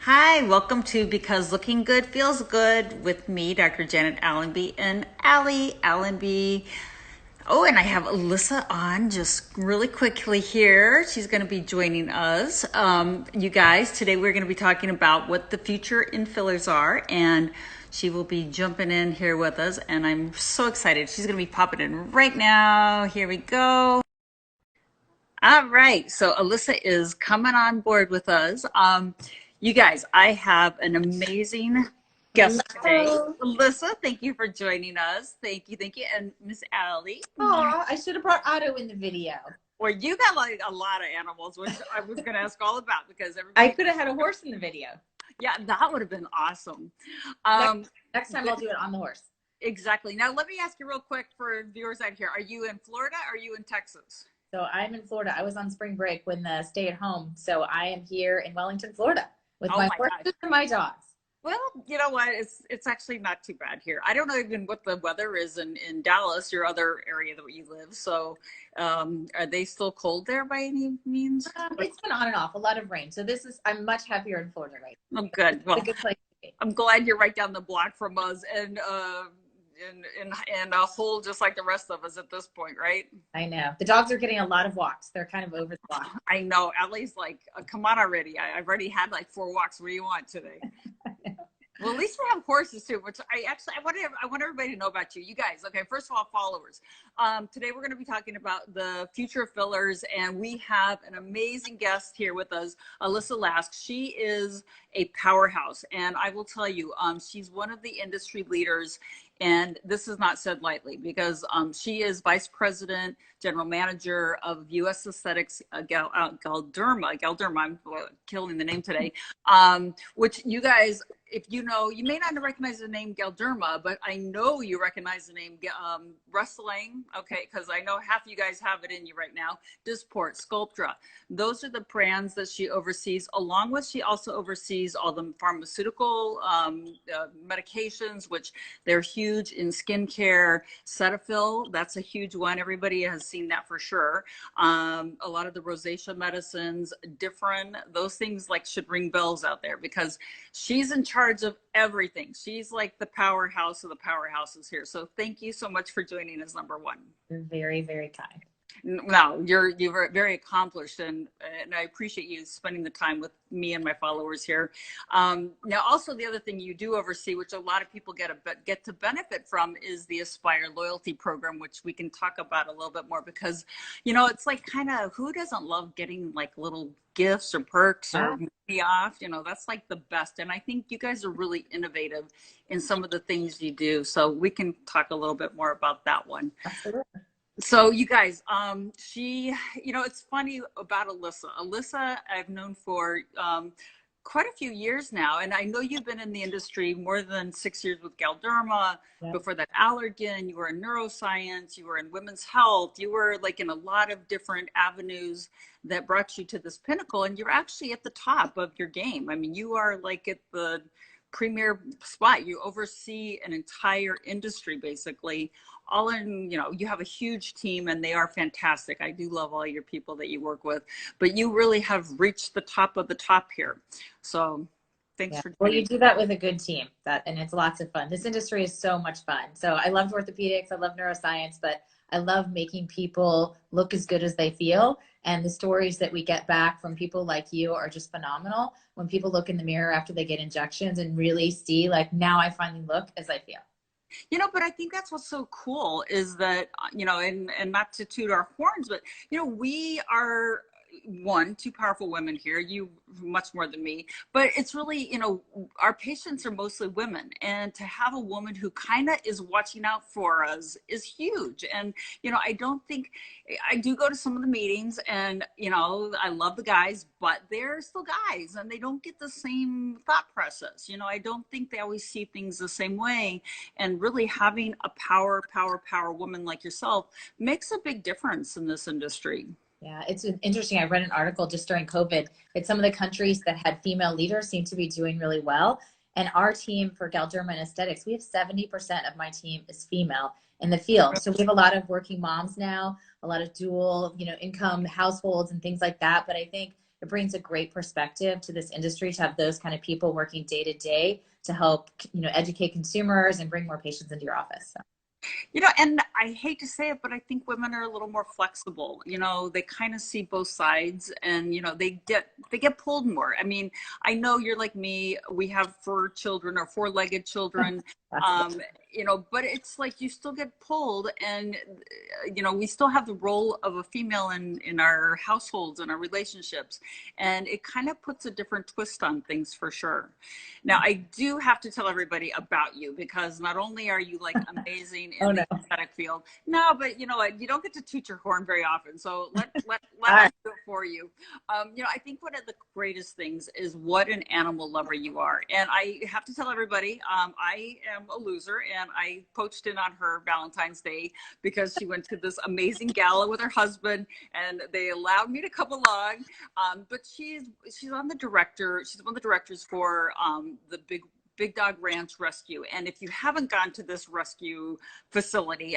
Hi, welcome to Because Looking Good Feels Good with me, Dr. Janet Allenby and Allie Allenby. Oh, and I have Alisa on just really quickly here. She's going to be joining us. You guys, today we're going to be talking about what the future in fillers are, and she will be jumping in here with us, and I'm so excited. She's going to be popping in right now. Here we go. All right, so Alisa is coming on board with us. You guys, I have an amazing guest today. Hello. Alyssa, thank you for joining us. Thank you. And Miss Allie. Oh, I should have brought Otto in the video. Well, you got like a lot of animals, which I was going to ask all about because I everybody, could have had a horse in the video. yeah, that would have been awesome. Next, Um, next time I'll do it on the horse. exactly. Now, let me ask you real quick for viewers out here. Are you in Florida or are you in Texas? So I'm in Florida. I was on spring break when the stay at home. So I am here in Wellington, Florida with Oh my my gosh. horses and my dogs. Well, you know what? It's actually not too bad here. I don't know even what the weather is in Dallas, your other area that you live. So, are they still cold there by any means? It's been on and off, a lot of rain. So I'm much happier in Florida right Oh, now. good. It's a Well, good place to be. I'm glad you're right down the block from us, and in a hole just like the rest of us at this point, right? I know. The dogs are getting a lot of walks. They're kind of over the block. I know. Ellie's like, come on already. I've already had like 4 walks. What do you want today? Well, at least we have horses too, which I want everybody to know about you. You guys, okay, first of all, followers. Today we're going to be talking about the future of fillers, and we have an amazing guest here with us, Alisa Lask. She is a powerhouse, and I will tell you, she's one of the industry leaders, and this is not said lightly because she is vice president, general manager of U.S. Aesthetics, Galderma. Galderma, I'm killing the name today. Which you guys, if you know, you may not recognize the name Galderma, but I know you recognize the name Rustling, okay, because I know half you guys have it in you right now. Dysport, Sculptra. Those are the brands that she oversees, along with she also oversees all the pharmaceutical medications, which they're huge in skincare. Cetaphil, that's a huge one. Everybody has seen that for sure. A lot of the rosacea medicines, different, those things like should ring bells out there because she's in charge of everything. She's like the powerhouse of the powerhouses here. So thank you so much for joining us, number one. Very, very kind. No, you're very accomplished, and I appreciate you spending the time with me and my followers here. Now, also the other thing you do oversee, which a lot of people get to benefit from, is the Aspire loyalty program, which we can talk about a little bit more because, you know, it's like kind of who doesn't love getting like little gifts or perks or money off? You know, that's like the best, and I think you guys are really innovative in some of the things you do. So we can talk a little bit more about that one. Absolutely. So you guys, you know, it's funny about Alisa. Alisa, I've known for quite a few years now, and I know you've been in the industry more than 6 years with Galderma. Yeah. Before that, Allergan. You were in neuroscience. You were in women's health. You were like in a lot of different avenues that brought you to this pinnacle, and you're actually at the top of your game. I mean, you are like at the premier spot. You oversee an entire industry basically, all in, you know, you have a huge team and they are fantastic. I do love all your people that you work with, but you really have reached the top of the top here. So thanks Yeah. for Well, joining. you do that with a good team, and it's lots of fun. This industry is so much fun. So I loved orthopedics, I love neuroscience, but I love making people look as good as they feel. And the stories that we get back from people like you are just phenomenal. When people look in the mirror after they get injections and really see, like, now I finally look as I feel. You know, but I think that's what's so cool is that, you know, and not to toot our horns, but, you know, we are two powerful women here, you much more than me, but it's really, you know, our patients are mostly women, and to have a woman who kind of is watching out for us is huge. And, you know, I don't think, I do go to some of the meetings and, you know, I love the guys, but they're still guys and they don't get the same thought process. You know, I don't think they always see things the same way, and really having a power woman like yourself makes a big difference in this industry. Yeah, it's interesting. I read an article just during COVID that some of the countries that had female leaders seem to be doing really well. And our team for Galderma and Aesthetics, we have 70% of my team is female in the field. So we have a lot of working moms now, a lot of dual, income households and things like that. But I think it brings a great perspective to this industry to have those kind of people working day to day to help, you know, educate consumers and bring more patients into your office. So. You know, and I hate to say it, but I think women are a little more flexible. You know, they kind of see both sides, and you know, they get pulled more. I mean, I know you're like me. We have fur children or four-legged children. You know, but it's like you still get pulled, and you know, we still have the role of a female in our households and our relationships, and it kind of puts a different twist on things for sure. Now, I do have to tell everybody about you, because not only are you like amazing in the aesthetic field, no, but you know what, you don't get to toot your horn very often, so let us do it for you. You know, I think one of the greatest things is what an animal lover you are, and I have to tell everybody, I am a loser, and I poached in on her Valentine's Day because she went to this amazing gala with her husband, and they allowed me to come along. But she's on the director. She's one of the directors for the Big Dog Ranch Rescue. And if you haven't gone to this rescue facility,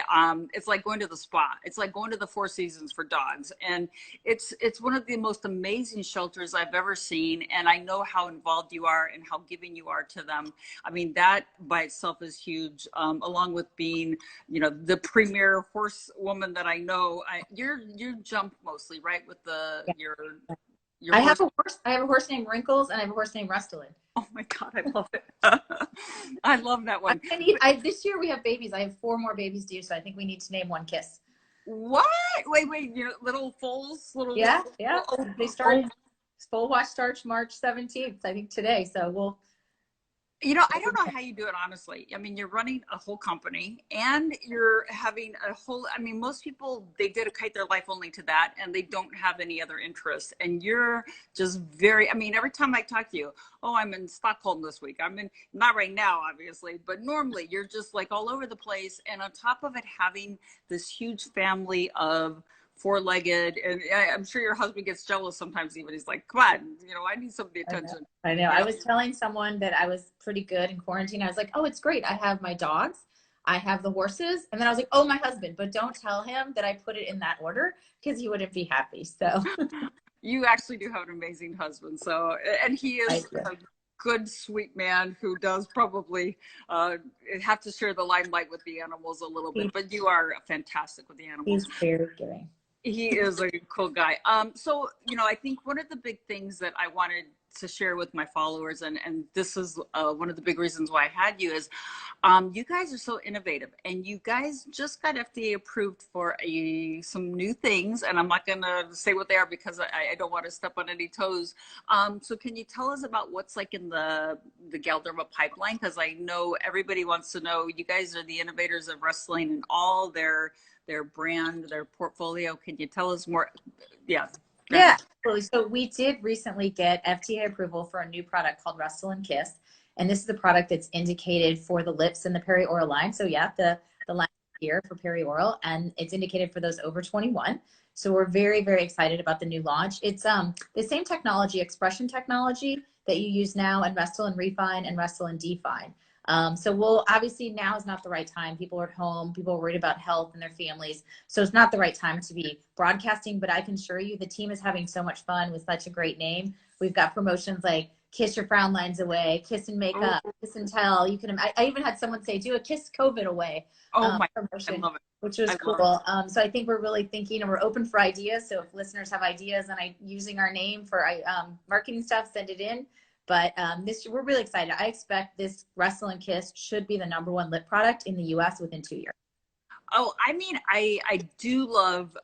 it's like going to the spa. It's like going to the Four Seasons for dogs. And it's one of the most amazing shelters I've ever seen. And I know how involved you are and how giving you are to them. I mean, that by itself is huge, along with being, you know, the premier horse woman that I know. You jump mostly, right? With your I have a horse. I have a horse named Wrinkles, and I have a horse named Rustling. Oh my God, I love it. I love that one. This year we have babies. I have 4 more babies due, so I think we need to name one Kiss. What? Wait, your little foals? Yeah. They start, foal watch starts March 17th, I think today. So we'll. You know, I don't know how you do it, honestly. I mean, you're running a whole company, and you're having a whole, I mean, most people, they dedicate their life only to that, and they don't have any other interests. And you're just very, I mean, every time I talk to you, oh, I'm in Stockholm this week. I'm in, not right now, obviously, but normally you're just like all over the place. And on top of it, having this huge family of four-legged, and I'm sure your husband gets jealous sometimes. Even he's like, come on, you know, I need some of the attention. I know. I was telling someone that I was pretty good in quarantine. I was like, oh, it's great. I have my dogs, I have the horses, and then I was like, oh, my husband, but don't tell him that I put it in that order, because he wouldn't be happy. So you actually do have an amazing husband. So, and he is a good, sweet man who does probably have to share the limelight with the animals a little bit, but you are fantastic with the animals. He's very giving. He is a cool guy. So, you know, I think one of the big things that I wanted to share with my followers, and this is one of the big reasons why I had you, is you guys are so innovative, and you guys just got FDA approved for some new things, and I'm not going to say what they are because I don't want to step on any toes. So can you tell us about what's like in the Galderma pipeline? Because I know everybody wants to know. You guys are the innovators of wrestling and all their brand, their portfolio. Can you tell us more? Yeah, absolutely. So we did recently get FDA approval for a new product called Wrestle and Kiss. And this is the product that's indicated for the lips and the perioral line. So yeah, the line here for perioral, and it's indicated for those over 21. So we're very, very excited about the new launch. It's the same technology, expression technology, that you use now in Wrestle and Refine and Wrestle and Define. So we'll, obviously now is not the right time. People are at home, people are worried about health and their families. So it's not the right time to be broadcasting, but I can assure you the team is having so much fun with such a great name. We've got promotions like Kiss Your Frown Lines Away, Kiss and Makeup, Kiss and Tell. You can, I even had someone say, do a Kiss COVID Away promotion, I love it. Which was cool. So I think we're really thinking, and we're open for ideas. So if listeners have ideas and using our name for marketing stuff, send it in. But we're really excited. I expect this Wrestle and Kiss should be the #1 lip product in the US within 2 years. Oh, I mean, I do love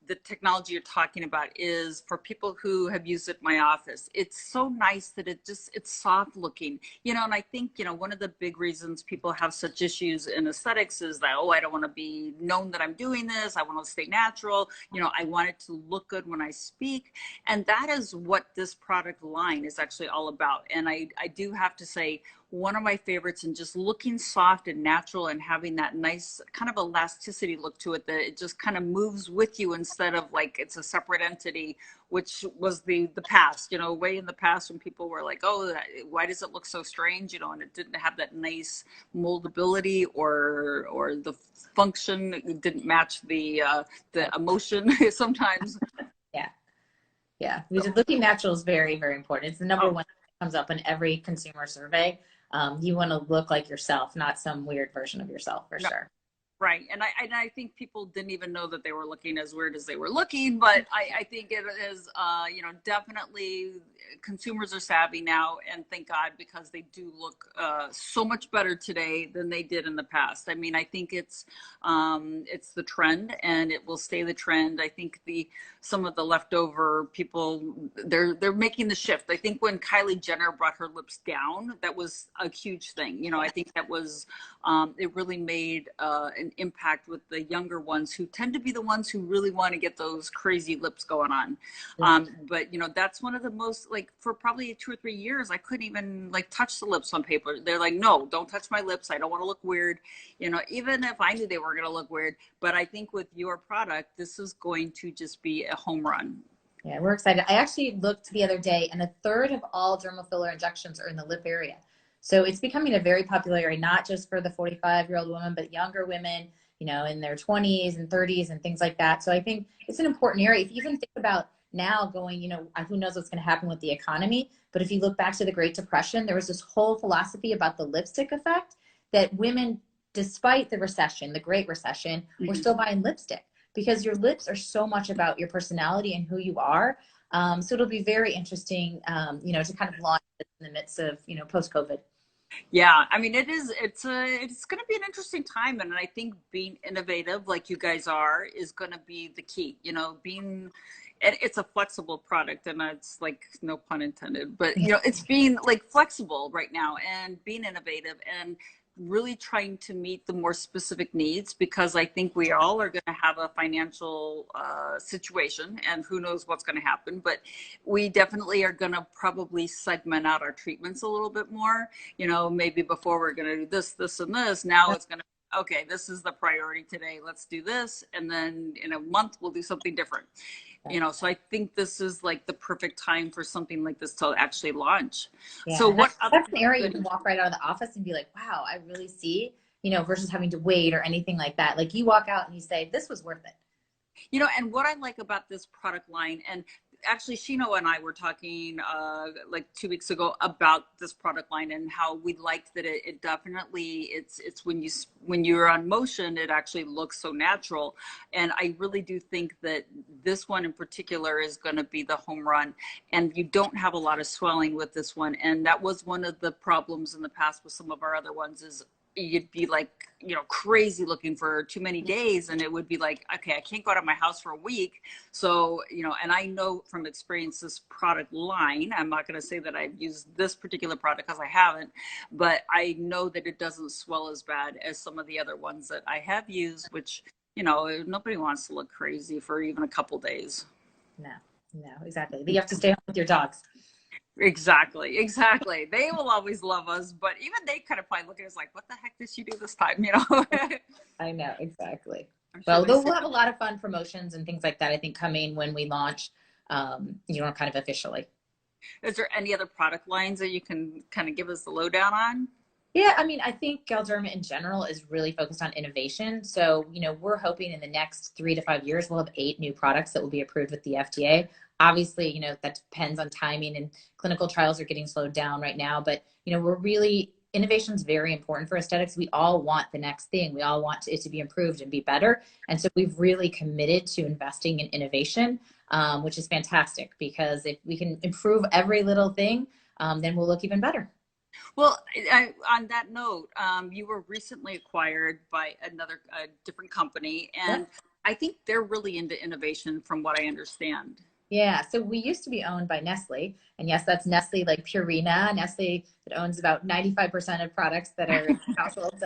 the technology you're talking about is for people who have used it in my office. It's so nice that it's soft looking, you know, and I think, you know, one of the big reasons people have such issues in aesthetics is that, oh, I don't want to be known that I'm doing this. I want to stay natural. You know, I want it to look good when I speak. And that is what this product line is actually all about. And I do have to say, one of my favorites, and just looking soft and natural and having that nice kind of elasticity look to it, that it just kind of moves with you instead of like it's a separate entity, which was the past, you know, way in the past when people were like, oh, why does it look so strange, you know, and it didn't have that nice moldability or the function. It didn't match the emotion sometimes. Yeah. Looking natural is very, very important. It's the number Oh, one that comes up in every consumer survey. You want to look like yourself, not some weird version of yourself, for no. sure. Right. And I think people didn't even know that they were looking as weird as they were looking, but I think it is, you know, definitely consumers are savvy now, and thank God, because they do look so much better today than they did in the past. I mean, I think it's the trend, and it will stay the trend. I think some of the leftover people, they're making the shift. I think when Kylie Jenner brought her lips down, that was a huge thing. You know, I think that was, it really made an impact with the younger ones, who tend to be the ones who really want to get those crazy lips going on. But you know, that's one of the most, like, for probably 2 or 3 years, I couldn't even like touch the lips on paper. They're like, no, don't touch my lips. I don't want to look weird. You know, even if I knew they were going to look weird. But I think with your product, this is going to just be a home run. Yeah, we're excited. I actually looked the other day, and 1/3 of all dermal filler injections are in the lip area. So it's becoming a very popular area, not just for the 45-year-old woman, but younger women, you know, in their 20s and 30s and things like that. So I think it's an important area. If you even think about now going, you know, who knows what's going to happen with the economy, but if you look back to the Great Depression, there was this whole philosophy about the lipstick effect, that women, despite the recession, the Great Recession, were still buying lipstick, because your lips are so much about your personality and who you are. So it'll be very interesting, you know, to kind of launch in the midst of, you know, post-COVID. Yeah, I mean, it's going to be an interesting time, and I think being innovative like you guys are is going to be the key. You know, and it's a flexible product, and it's like, no pun intended, but you know, it's being like flexible right now and being innovative and really trying to meet the more specific needs, because I think we all are going to have a financial situation, and who knows what's going to happen, but we definitely are going to probably segment out our treatments a little bit more. You know, maybe before we're going to do this, this, and this. Now it's going to, okay, this is the priority today. Let's do this. And then in a month, we'll do something different. You know, so I think this is like the perfect time for something like this to actually launch. Yeah. So what that's an area you can walk right out of the office and be like, wow, I really see, you know, versus having to wait or anything like that. Like, you walk out and you say, this was worth it. You know, and what I like about this product line, and actually Shino and I were talking like 2 weeks ago about this product line, and how we liked that it definitely, it's when you're on motion, it actually looks so natural. And I really do think that this one in particular is going to be the home run, and you don't have a lot of swelling with this one. And that was one of the problems in the past with some of our other ones, is you'd be like, you know, crazy looking for too many days, and it would be like, okay, I can't go out of my house for a week. So, you know, and I know from experience, this product line, I'm not going to say that I've used this particular product, because I haven't, but I know that it doesn't swell as bad as some of the other ones that I have used, which, you know, nobody wants to look crazy for even a couple days. No, exactly. You have to stay home with your dogs. Exactly. They will always love us, but even they kind of probably look at us like, what the heck did she do this time? You know? I know, exactly. Sure, Well, we'll have a lot of fun promotions and things like that, I think, coming when we launch, you know, kind of officially. Is there any other product lines that you can kind of give us the lowdown on? Yeah, I mean, I think Galderma in general is really focused on innovation. So, you know, we're hoping in the next 3 to 5 years, we'll have 8 new products that will be approved with the FDA. Obviously, you know, that depends on timing, and clinical trials are getting slowed down right now. But, you know, innovation is very important for aesthetics. We all want the next thing. We all want it to be improved and be better. And so we've really committed to investing in innovation, which is fantastic, because if we can improve every little thing, then we'll look even better. Well, on that note, you were recently acquired by a different company, and I think they're really into innovation from what I understand. Yeah, so we used to be owned by Nestle, and yes, that's Nestle, like Purina. Nestle that owns about 95% of products that are in households.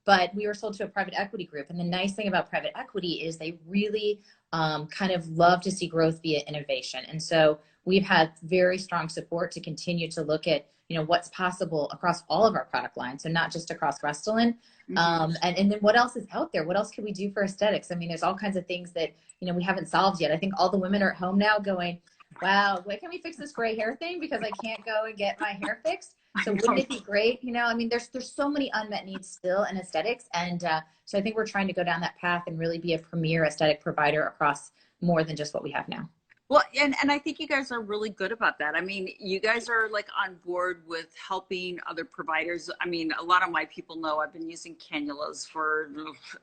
But we were sold to a private equity group, and the nice thing about private equity is they really kind of love to see growth via innovation. And so we've had very strong support to continue to look at, you know, what's possible across all of our product lines, so not just across Restylane. And then what else is out there? What else can we do for aesthetics? I mean, there's all kinds of things that, you know, we haven't solved yet. I think all the women are at home now going, wow, when can we fix this gray hair thing? Because I can't go and get my hair fixed. So wouldn't it be great? You know, I mean, there's so many unmet needs still in aesthetics. And so I think we're trying to go down that path and really be a premier aesthetic provider across more than just what we have now. Well, and I think you guys are really good about that. I mean, you guys are like on board with helping other providers. I mean, a lot of my people know I've been using cannulas for,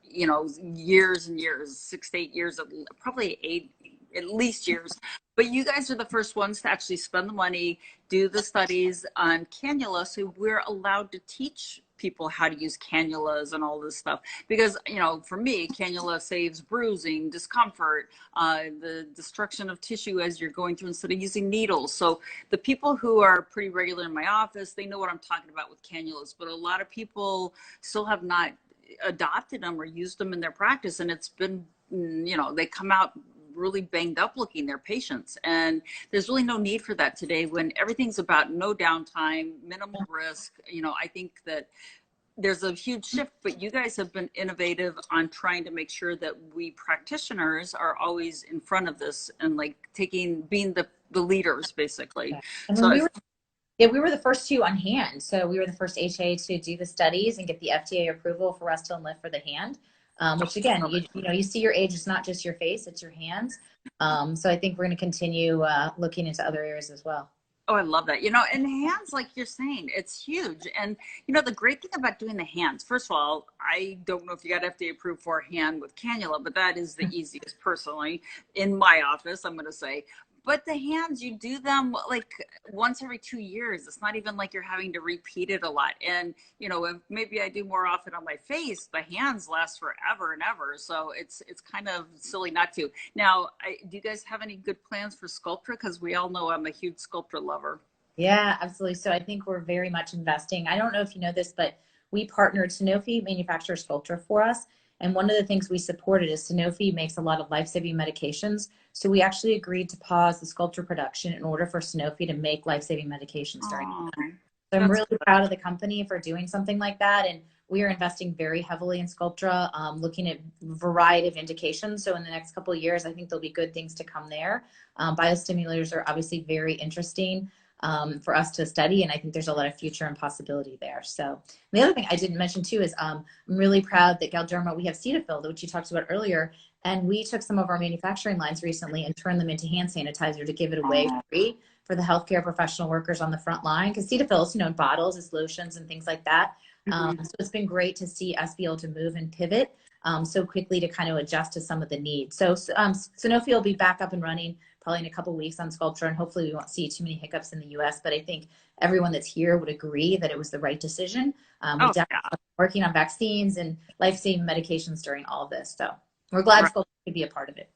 years and years, 6 to 8 years, probably at least years. But you guys are the first ones to actually spend the money, do the studies on cannula, so we're allowed to teach people how to use cannulas and all this stuff. Because, for me, cannula saves bruising, discomfort, the destruction of tissue as you're going through instead of using needles. So the people who are pretty regular in my office, they know what I'm talking about with cannulas. But a lot of people still have not adopted them or used them in their practice. And it's been, they come out really banged up looking, their patients. And there's really no need for that today when everything's about no downtime, minimal risk. I think that there's a huge shift, but you guys have been innovative on trying to make sure that we practitioners are always in front of this and like being the leaders basically. Yeah. And so we were the first two on hand. So we were the first HA to do the studies and get the FDA approval for Rest and Lift for the hand. Which again, you see your age, it's not just your face, it's your hands. So I think we're going to continue looking into other areas as well. Oh, I love that. And hands, like you're saying, it's huge. And, the great thing about doing the hands, first of all, I don't know if you got FDA approved for a hand with cannula, but that is the easiest personally in my office, I'm going to say. But the hands, you do them like once every 2 years. It's not even like you're having to repeat it a lot. And, if maybe I do more often on my face, the hands last forever and ever. So it's kind of silly not to. Now, do you guys have any good plans for Sculptra? Because we all know I'm a huge Sculptra lover. Yeah, absolutely. So I think we're very much investing. I don't know if you know this, but we partnered, Sanofi manufactures Sculptra for us. And one of the things we supported is Sanofi makes a lot of life-saving medications. So we actually agreed to pause the Sculptra production in order for Sanofi to make life-saving medications during that time. So I'm really proud of the company for doing something like that. And we are investing very heavily in Sculptra, looking at a variety of indications. So in the next couple of years, I think there'll be good things to come there. Biostimulators are obviously very interesting for us to study. And I think there's a lot of future and possibility there. So the other thing I didn't mention too is I'm really proud that Galderma, we have Cetaphil, which you talked about earlier. And we took some of our manufacturing lines recently and turned them into hand sanitizer to give it away free for the healthcare professional workers on the front line. Because Cetaphil is, in bottles, it's lotions and things like that. So it's been great to see us be able to move and pivot so quickly to kind of adjust to some of the needs. So Sanofi will be back up and running probably in a couple of weeks on Sculptra, and hopefully we won't see too many hiccups in the US, but I think everyone that's here would agree that it was the right decision. We definitely are working on vaccines and life-saving medications during all of this. So we're glad Sculptra could be a part of it.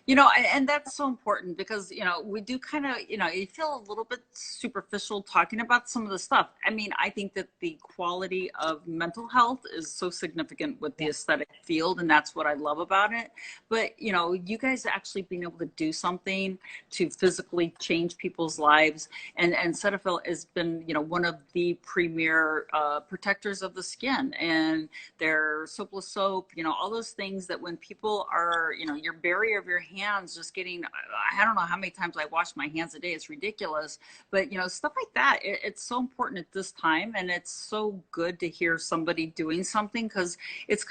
And that's so important because, we do kind of, you feel a little bit superficial talking about some of the stuff. I mean, I think that the quality of mental health is so significant with the aesthetic field, and that's what I love about it. But, you guys actually being able to do something to physically change people's lives. And Cetaphil has been, one of the premier protectors of the skin, and their soapless soap, all those things that when people are, your barrier of your hands just getting, I don't know how many times I wash my hands a day, it's ridiculous, but stuff like that, it's so important at this time. And it's so good to hear somebody doing something, because it's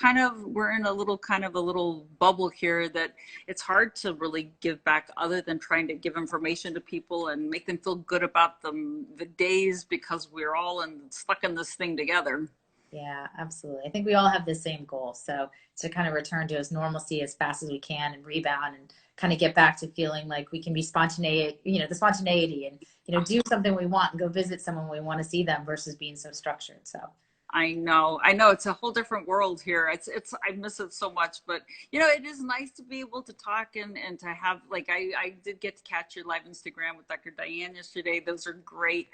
we're in a little bubble here that it's hard to really give back other than trying to give information to people and make them feel good about the days, because we're all stuck in this thing together. Yeah, absolutely. I think we all have the same goal. So to kind of return to as normalcy as fast as we can and rebound and kind of get back to feeling like we can be spontaneous, the spontaneity and, do something we want and go visit someone we want to see them versus being so structured. So I know it's a whole different world here. I miss it so much, but it is nice to be able to talk and to have, like, I did get to catch your live Instagram with Dr. Diane yesterday. Those are great.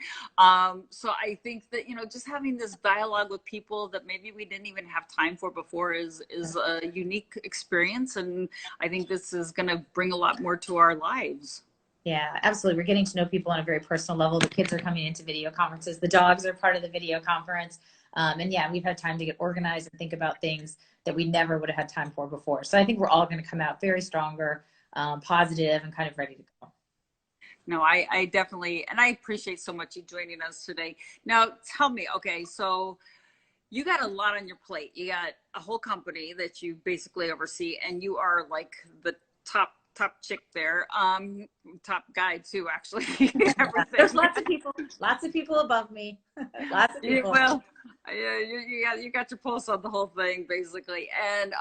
So I think that, just having this dialogue with people that maybe we didn't even have time for before is a unique experience. And I think this is going to bring a lot more to our lives. Yeah, absolutely. We're getting to know people on a very personal level. The kids are coming into video conferences. The dogs are part of the video conference. And yeah, we've had time to get organized and think about things that we never would have had time for before. So I think we're all going to come out very stronger, positive, and kind of ready to go. No, I definitely, and I appreciate so much you joining us today. Now, tell me, okay, so you got a lot on your plate. You got a whole company that you basically oversee, and you are like the top top chick there. Top guy too, actually. Everything. There's lots of people above me. Lots of people. Well, yeah, you got your pulse on the whole thing, basically. And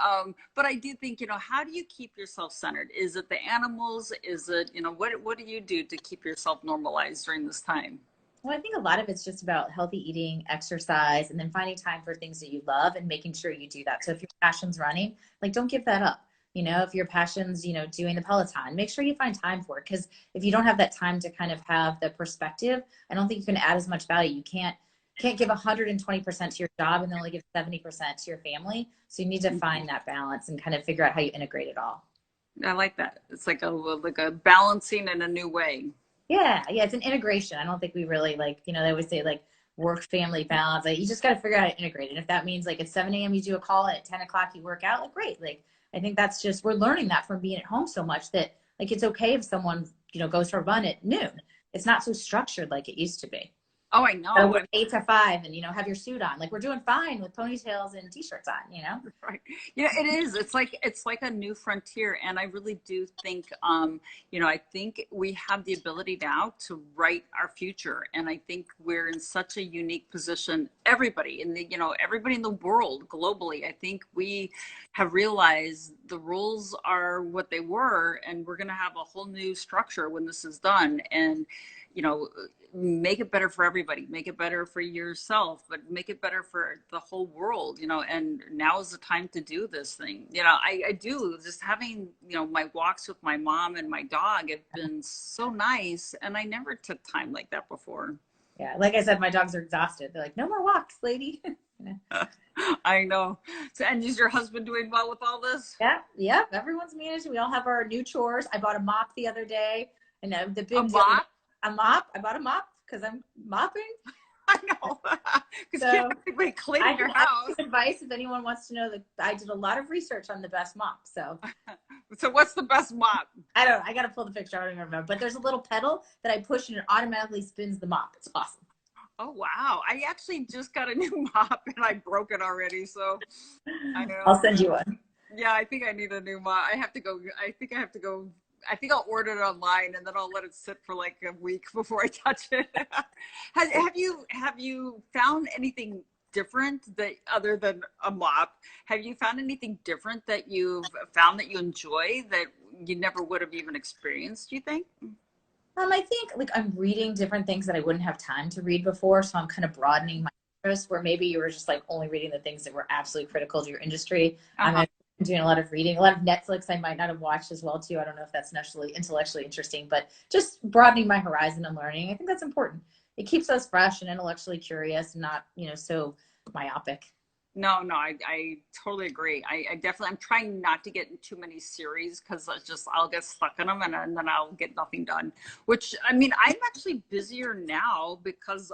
but I do think, how do you keep yourself centered? Is it the animals? Is it, what do you do to keep yourself normalized during this time? Well, I think a lot of it's just about healthy eating, exercise, and then finding time for things that you love and making sure you do that. So if your passion's running, like, don't give that up. If your passion's, doing the Peloton, make sure you find time for it. Because if you don't have that time to kind of have the perspective, I don't think you can add as much value. You can't give 120% to your job and then only give 70% to your family. So you need to find that balance and kind of figure out how you integrate it all. I like that. It's like a balancing in a new way. Yeah. It's an integration. I don't think we really they always say work family balance. You just got to figure out how to integrate it. If that means at 7 a.m. you do a call and at 10 o'clock you work out, great. I think that's just, we're learning that from being at home so much that it's okay if someone, goes for a run at noon. It's not so structured like it used to be. Oh, I know. So 8 to 5 and, have your suit on. We're doing fine with ponytails and t-shirts on, Right. Yeah, it is. It's like a new frontier. And I really do think, I think we have the ability now to write our future. And I think we're in such a unique position. Everybody in everybody in the world globally, I think we have realized the rules are what they were, and we're going to have a whole new structure when this is done. And, make it better for everybody, make it better for yourself, but make it better for the whole world, and now is the time to do this thing. I do just having, my walks with my mom and my dog have been so nice. And I never took time like that before. Yeah. Like I said, my dogs are exhausted. They're like, no more walks, lady. I know. So, and is your husband doing well with all this? Yeah. Everyone's managing. We all have our new chores. I bought a mop the other day, and the big mop? A mop. I bought a mop because I'm mopping. I know. Because you have to clean your house. Advice if anyone wants to know that I did a lot of research on the best mop. So what's the best mop? I don't know. I got to pull the picture. I don't even remember. But there's a little pedal that I push and it automatically spins the mop. It's awesome. Oh, wow. I actually just got a new mop and I broke it already. So I know. I'll send you one. Yeah, I think I need a new mop. I think I'll order it online and then I'll let it sit for a week before I touch it. Have you found anything different that other than a mop? Have you found anything different that you've found that you enjoy that you never would have even experienced, do you think? I think I'm reading different things that I wouldn't have time to read before. So I'm kind of broadening my interest where maybe you were just only reading the things that were absolutely critical to your industry. I'm doing a lot of reading, a lot of Netflix I might not have watched as well too. I don't know if that's necessarily intellectually interesting, but just broadening my horizon and learning. I think that's important. It keeps us fresh and intellectually curious and not, so myopic. No, I totally agree. I definitely, I'm trying not to get in too many series because I'll get stuck in them and then I'll get nothing done. Which, I'm actually busier now because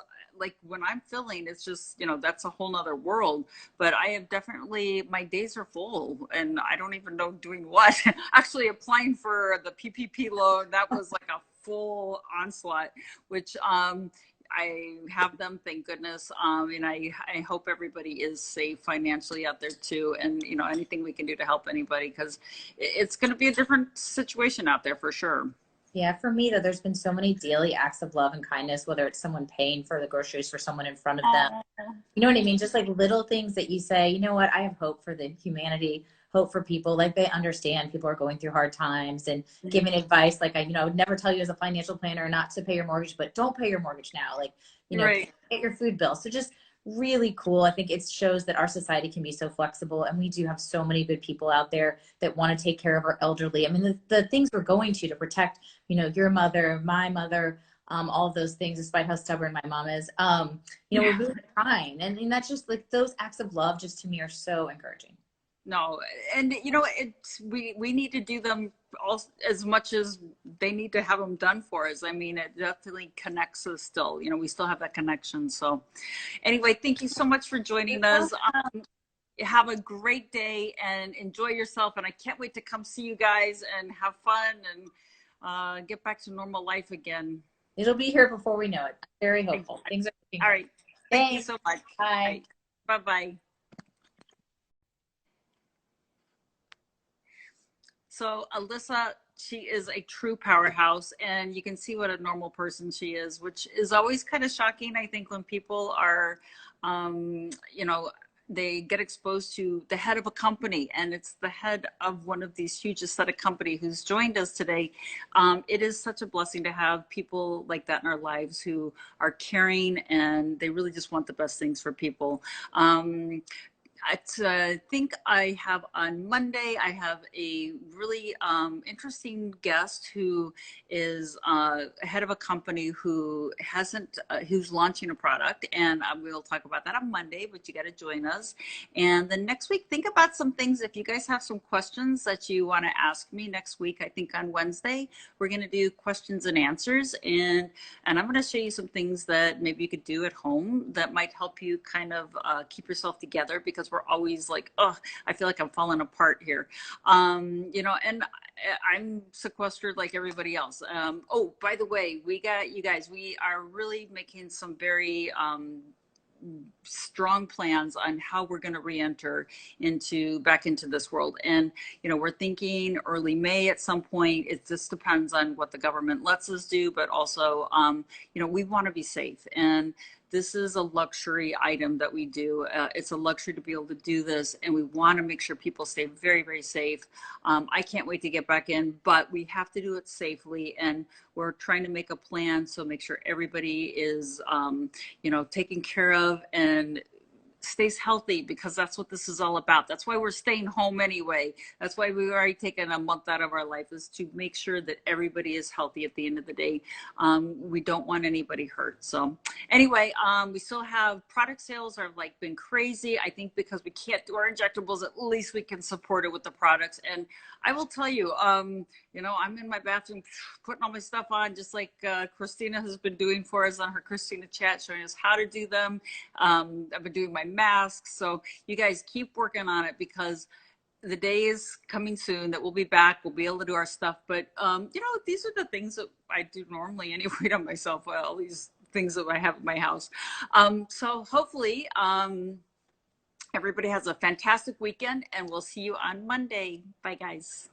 when I'm filling, it's just, that's a whole nother world. But I have definitely, my days are full and I don't even know doing what. Actually applying for the PPP loan, that was a full onslaught, which, I have them, thank goodness. And I hope everybody is safe financially out there too. And, anything we can do to help anybody, because it's going to be a different situation out there for sure. Yeah, for me, though, there's been so many daily acts of love and kindness, whether it's someone paying for the groceries for someone in front of them. You know what I mean? Just little things that you say, you know what, I have hope for the humanity, hope for people. They understand people are going through hard times and giving advice. I would never tell you as a financial planner not to pay your mortgage, but don't pay your mortgage now. Right. Get your food bill. So just really cool. I think it shows that our society can be so flexible, and we do have so many good people out there that want to take care of our elderly. The things we're going to protect, your mother, my mother, all of those things, despite how stubborn my mom is, we're really trying. And that's just those acts of love just to me are so encouraging. No, and we need to do them all as much as they need to have them done for us. It definitely connects us still. We still have that connection. So anyway, thank you so much for joining us. Have a great day and enjoy yourself. And I can't wait to come see you guys and have fun and get back to normal life again. It'll be here before we know it. I'm very hopeful. Things are looking all right. Thank you so much. Bye. Bye-bye. So Alisa she is a true powerhouse, and you can see what a normal person she is, which is always kind of shocking, I think, when people are, you know, they get exposed to the head of a company, and it's the head of one of these huge aesthetic company who's joined us today. It is such a blessing to have people like that in our lives who are caring, and they really just want the best things for people. I think I have on Monday, I have a really interesting guest who is head of a company who hasn't, who's launching a product. And we'll talk about that on Monday, but you got to join us. And then next week, think about some things. If you guys have some questions that you want to ask me next week, I think on Wednesday, we're going to do questions and answers. And I'm going to show you some things that maybe you could do at home that might help you kind of keep yourself together, because we're always like, oh, I feel like I'm falling apart here. You know, and I'm sequestered like everybody else. Oh, by the way, we got you guys, we are really making some very strong plans on how we're going to re-enter back into this world. And you know, we're thinking early May at some point. It just depends on what the government lets us do, but also you know, we want to be safe, and this is a luxury item that we do. It's a luxury to be able to do this, and we want to make sure people stay very, very safe. I can't wait to get back in, but we have to do it safely, and we're trying to make a plan, so make sure everybody is you know, taken care of and stays healthy, because that's what this is all about. That's why we're staying home anyway. That's why we've already taken a month out of our life, is to make sure that everybody is healthy at the end of the day. We don't want anybody hurt. So anyway, we still have product sales are like been crazy. I think because we can't do our injectables, at least we can support it with the products. And I will tell you, you know, I'm in my bathroom putting all my stuff on, just like Christina has been doing for us on her Christina chat, showing us how to do them. I've been doing my masks. So you guys keep working on it, because the day is coming soon that we'll be back. We'll be able to do our stuff. But, you know, these are the things that I do normally anyway to myself, all these things that I have in my house. So hopefully everybody has a fantastic weekend, and we'll see you on Monday. Bye, guys.